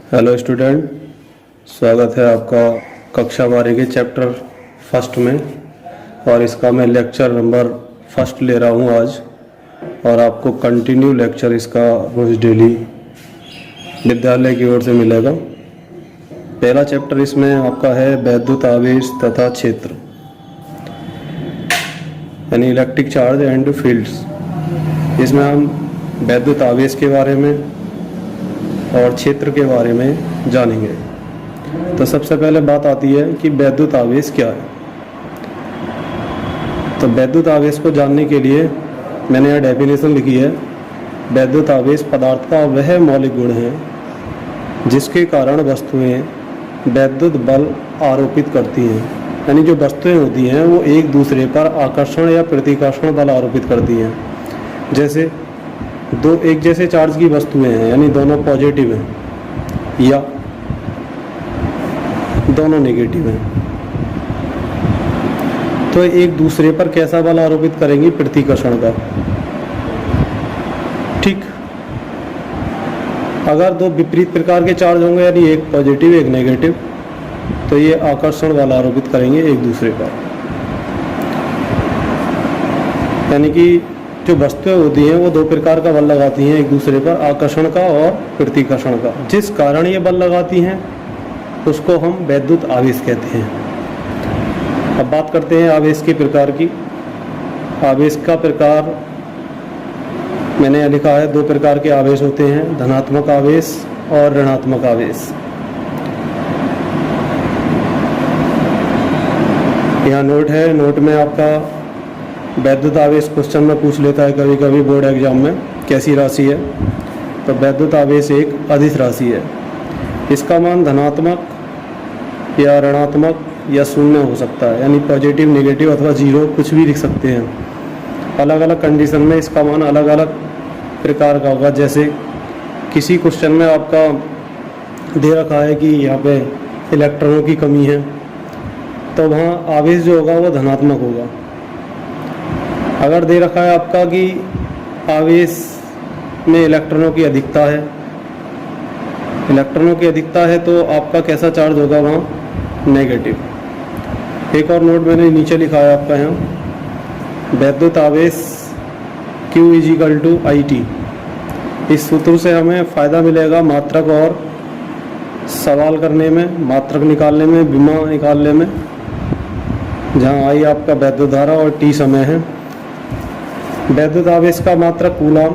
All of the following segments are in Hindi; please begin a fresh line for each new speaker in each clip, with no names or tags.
हेलो स्टूडेंट, स्वागत है आपका कक्षा 12 के चैप्टर फर्स्ट में। और इसका मैं लेक्चर नंबर फर्स्ट ले रहा हूँ आज, और आपको कंटिन्यू लेक्चर इसका रोज़ डेली विद्यालय की ओर से मिलेगा। पहला चैप्टर इसमें आपका है वैद्युत आवेश तथा क्षेत्र, यानी इलेक्ट्रिक चार्ज एंड फील्ड्स। इसमें हम वैद्युत आवेश के बारे में और क्षेत्र के बारे में जानेंगे। तो सबसे पहले बात आती है कि वैद्युत आवेश क्या है। तो वैद्युत आवेश को जानने के लिए मैंने यह डेफिनेशन लिखी है। वैद्युत आवेश पदार्थ का वह मौलिक गुण है जिसके कारण वस्तुएं वैद्युत बल आरोपित करती हैं। यानी जो वस्तुएं होती हैं वो एक दूसरे पर आकर्षण या प्रतिकर्षण बल आरोपित करती हैं। जैसे दो एक जैसे चार्ज की वस्तुएं हैं, यानी दोनों पॉजिटिव हैं या दोनों नेगेटिव हैं, तो एक दूसरे पर कैसा बल आरोपित करेंगी? प्रतिकर्षण का। ठीक, अगर दो विपरीत प्रकार के चार्ज होंगे, यानी एक पॉजिटिव एक नेगेटिव, तो ये आकर्षण बल आरोपित करेंगे एक दूसरे पर। यानी कि जो वस्तुएं होती हैं वो दो प्रकार का बल लगाती हैं एक दूसरे पर, आकर्षण का और प्रतिकर्षण का। जिस कारण ये बल लगाती हैं उसको हम वैद्युत आवेश कहते हैं। अब बात करते हैं आवेश के प्रकार की। आवेश का प्रकार मैंने यहाँ लिखा है, दो प्रकार के आवेश होते हैं, धनात्मक आवेश और ऋणात्मक आवेश। यहाँ नोट है, नोट में आपका वैद्युत आवेश क्वेश्चन में पूछ लेता है कभी कभी बोर्ड एग्जाम में, कैसी राशि है। तो वैद्युत आवेश एक अदिश राशि है। इसका मान धनात्मक या ऋणात्मक या शून्य हो सकता है, यानी पॉजिटिव नेगेटिव अथवा जीरो कुछ भी लिख सकते हैं। अलग अलग कंडीशन में इसका मान अलग अलग प्रकार का होगा। जैसे किसी क्वेश्चन में आपका दे रखा है कि यहाँ पे इलेक्ट्रॉनों की कमी है, तो वहाँ आवेश जो होगा वो धनात्मक होगा। अगर दे रखा है आपका कि आवेश में इलेक्ट्रॉनों की अधिकता है, इलेक्ट्रॉनों की अधिकता है, तो आपका कैसा चार्ज होगा? वहाँ नेगेटिव। एक और नोट मैंने नीचे लिखा है आपका यहाँ, वैद्युत आवेश Q = IT। इस सूत्र से हमें फ़ायदा मिलेगा मात्रक और सवाल करने में, मात्रक निकालने में, विमा निकालने में, जहाँ I आपका वैद्युत धारा और T समय है। वैद्युत आवेश का मात्रक कूलम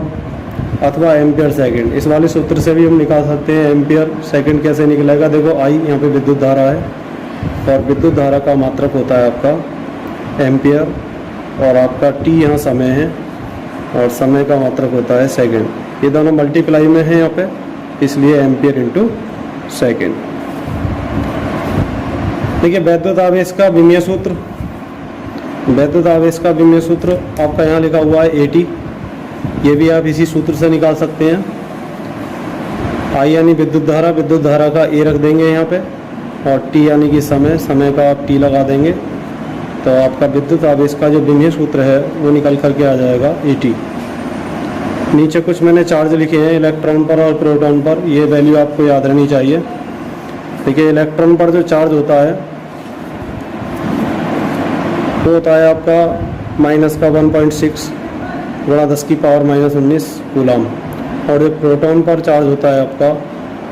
अथवा एम्पियर सेकंड, इस वाले सूत्र से भी हम निकाल सकते हैं। एम्पियर सेकंड कैसे निकलेगा? देखो I यहाँ पे विद्युत धारा है और विद्युत धारा का मात्रक होता है आपका एम्पियर, और आपका T यहाँ समय है और समय का मात्रक होता है सेकंड। ये दोनों मल्टीप्लाई में है यहाँ पे, इसलिए एम्पियर इंटू सेकेंड। देखिए वैद्युत आवेश का विमीय सूत्र, वैद्युत आवेश का विमीय सूत्र आपका यहाँ लिखा हुआ है AT। ये भी आप इसी सूत्र से निकाल सकते हैं। I यानी विद्युत धारा, विद्युत धारा का A रख देंगे यहाँ पे, और T यानी कि समय, समय का आप T लगा देंगे, तो आपका विद्युत आवेश का जो विमीय सूत्र है वो निकल करके आ जाएगा AT। नीचे कुछ मैंने चार्ज लिखे हैं इलेक्ट्रॉन पर और प्रोटॉन पर, ये वैल्यू आपको याद रहनी चाहिए। देखिए इलेक्ट्रॉन पर जो चार्ज होता है वो होता है आपका -1.6 × 10⁻⁻19 कूलम, और एक प्रोटॉन पर चार्ज होता है आपका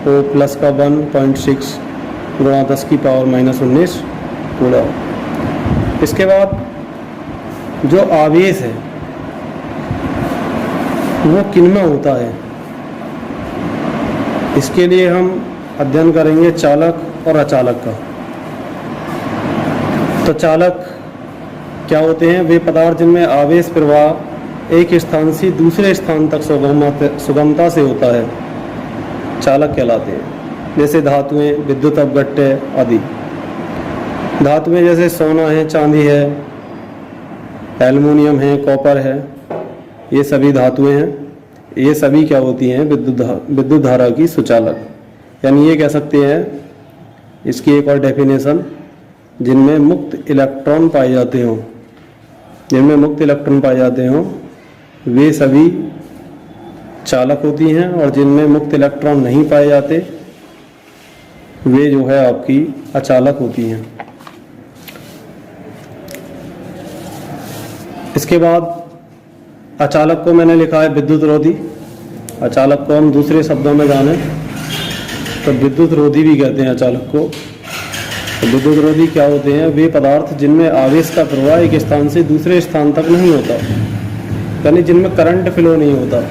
वो +1.6 × 10⁻⁻19 कूलम। इसके बाद जो आवेश है वो किनमें होता है, इसके लिए हम अध्ययन करेंगे चालक और अचालक का। तो चालक क्या होते हैं? वे पदार्थ जिनमें आवेश प्रवाह एक स्थान से दूसरे स्थान तक सुगमता से होता है, चालक कहलाते हैं। जैसे धातुएं, विद्युत अपघट्य आदि। धातुएं जैसे सोना है, चांदी है, एल्युमिनियम है, कॉपर है, ये सभी धातुएं हैं। ये सभी क्या होती हैं? विद्युत धारा की सुचालक। यानी ये कह सकते हैं, इसकी एक और डेफिनेशन, जिनमें मुक्त इलेक्ट्रॉन पाए जाते हों, जिनमें मुक्त इलेक्ट्रॉन पाए जाते हों वे सभी चालक होती हैं, और जिनमें मुक्त इलेक्ट्रॉन नहीं पाए जाते वे जो है आपकी अचालक होती हैं। इसके बाद अचालक को मैंने लिखा है विद्युत रोधी। अचालक को हम दूसरे शब्दों में जाने तो विद्युत रोधी भी कहते हैं अचालक को। तो विद्युत रोधी क्या होते हैं? वे पदार्थ जिनमें आवेश का प्रवाह एक स्थान से दूसरे स्थान तक नहीं होता, यानी जिनमें करंट फ्लो नहीं होता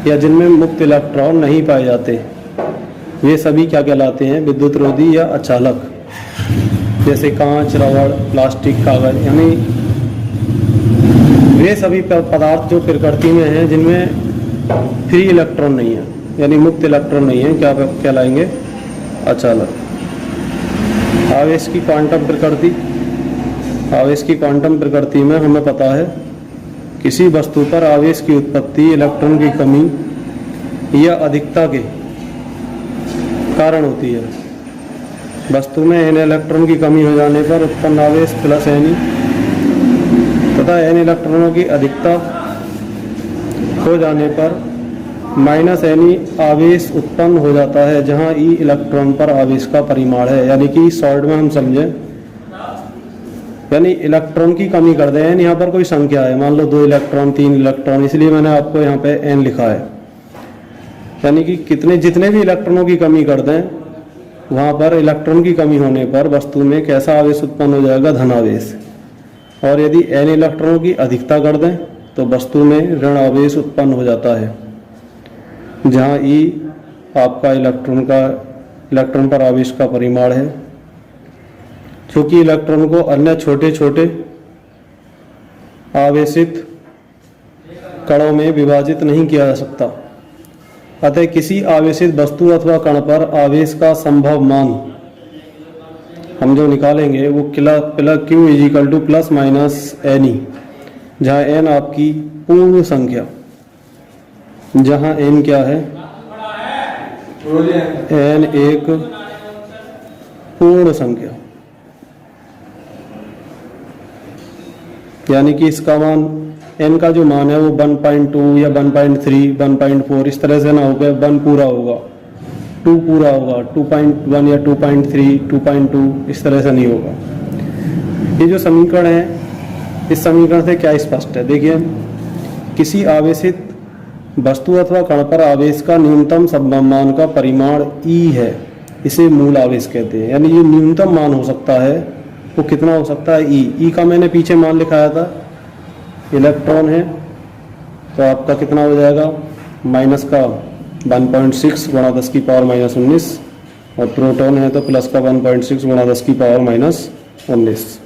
या जिनमें मुक्त इलेक्ट्रॉन नहीं पाए जाते, वे सभी क्या कहलाते हैं? विद्युत रोधी या अचालक। जैसे कांच, रबड़, प्लास्टिक, कागज, यानी वे सभी पदार्थ जो प्रकृति में हैं जिनमें फ्री इलेक्ट्रॉन नहीं है, यानी मुक्त इलेक्ट्रॉन नहीं है, क्या कहलाएंगे? अचालक। आवेश की क्वांटम प्रकृति। आवेश की क्वांटम प्रकृति में हमें पता है किसी वस्तु पर आवेश की उत्पत्ति इलेक्ट्रॉन की कमी या अधिकता के कारण होती है। वस्तु में n इलेक्ट्रॉन की कमी हो जाने पर उत्पन्न आवेश प्लस n तथा n इलेक्ट्रॉनों की अधिकता हो जाने पर माइनस n आवेश उत्पन्न हो जाता है, जहां e इलेक्ट्रॉन पर आवेश का परिमाण है। यानी कि शॉर्ट में हम समझें, यानी इलेक्ट्रॉन की कमी कर दें। यहाँ पर कोई संख्या है, मान लो 2 इलेक्ट्रॉन, 3 इलेक्ट्रॉन, इसलिए मैंने आपको यहाँ पे n लिखा है। यानी कि जितने भी इलेक्ट्रॉनों की कमी कर दें, वहाँ पर इलेक्ट्रॉन की कमी होने पर वस्तु में कैसा आवेश उत्पन्न हो जाएगा? धन आवेश। और यदि n इलेक्ट्रॉनों की अधिकता कर दें तो वस्तु में ऋण आवेश उत्पन्न हो जाता है, जहाँ E आपका इलेक्ट्रॉन पर आवेश का परिमाण है। क्योंकि इलेक्ट्रॉन को अन्य छोटे छोटे आवेशित कणों में विभाजित नहीं किया जा सकता, अतः किसी आवेशित वस्तु अथवा कण पर आवेश का संभव मान हम जो निकालेंगे वो Q equal to plus minus NE, जहाँ n आपकी पूर्ण संख्या, जहाँ n क्या है? n एक पूर्ण संख्या, यानी कि इसका मान n का जो मान है वो 1.2 या 1.3, 1.4 इस तरह से ना होगा, 1 पूरा होगा, 2 पूरा होगा, 2.1 या 2.3, 2.2 इस तरह से नहीं होगा। ये जो समीकरण है, इस समीकरण से क्या स्पष्ट है? देखिए, किसी आवेशित वस्तु अथवा कण पर आवेश का न्यूनतम संभव मान का परिमाण E है, इसे मूल आवेश कहते हैं। यानी ये न्यूनतम मान हो सकता है, वो कितना हो सकता है? E का मैंने पीछे मान लिखाया था, इलेक्ट्रॉन है तो आपका कितना हो जाएगा? माइनस का 1.6 गुणा 10 की पावर माइनस 19, और प्रोटॉन है तो प्लस का 1.6 गुणा 10 की पावर माइनस 19।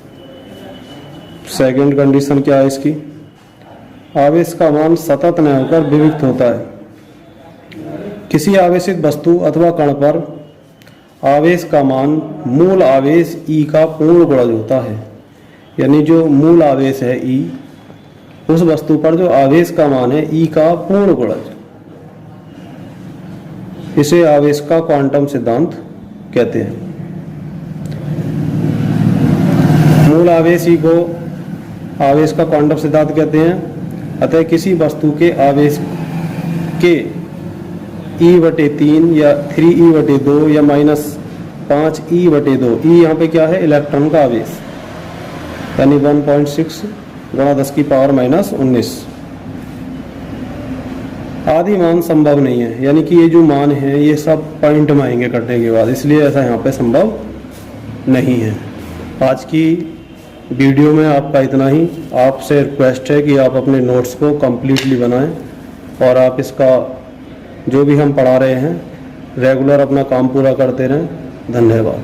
सेकेंड कंडीशन क्या है इसकी? आवेश का मान सतत न होकर विविक्त होता है। किसी आवेशित वस्तु अथवा कण पर आवेश का मान मूल आवेश E का पूर्ण गुणज होता है। यानी जो मूल आवेश है E, उस वस्तु पर जो आवेश का मान है E का पूर्ण गुणज, इसे आवेश का क्वांटम सिद्धांत कहते हैं। मूल आवेश E को आवेश का क्वांटम सिद्धांत कहते हैं। अतः किसी वस्तु के आवेश के E/3 या 3E/2 या -5E/2, E यहाँ पे क्या है? इलेक्ट्रॉन का आवेश, यानी 1.6 गुणा 10 की पावर माइनस 19 आदि मान संभव नहीं है। यानी कि ये जो मान है ये सब पॉइंट में आएंगे कटने के बाद, इसलिए ऐसा यहाँ पे संभव नहीं है। आज की वीडियो में आपका इतना ही। आपसे रिक्वेस्ट है कि आप अपने नोट्स को कम्प्लीटली बनाएं और आप इसका जो भी हम पढ़ा रहे हैं रेगुलर अपना काम पूरा करते रहें। धन्यवाद।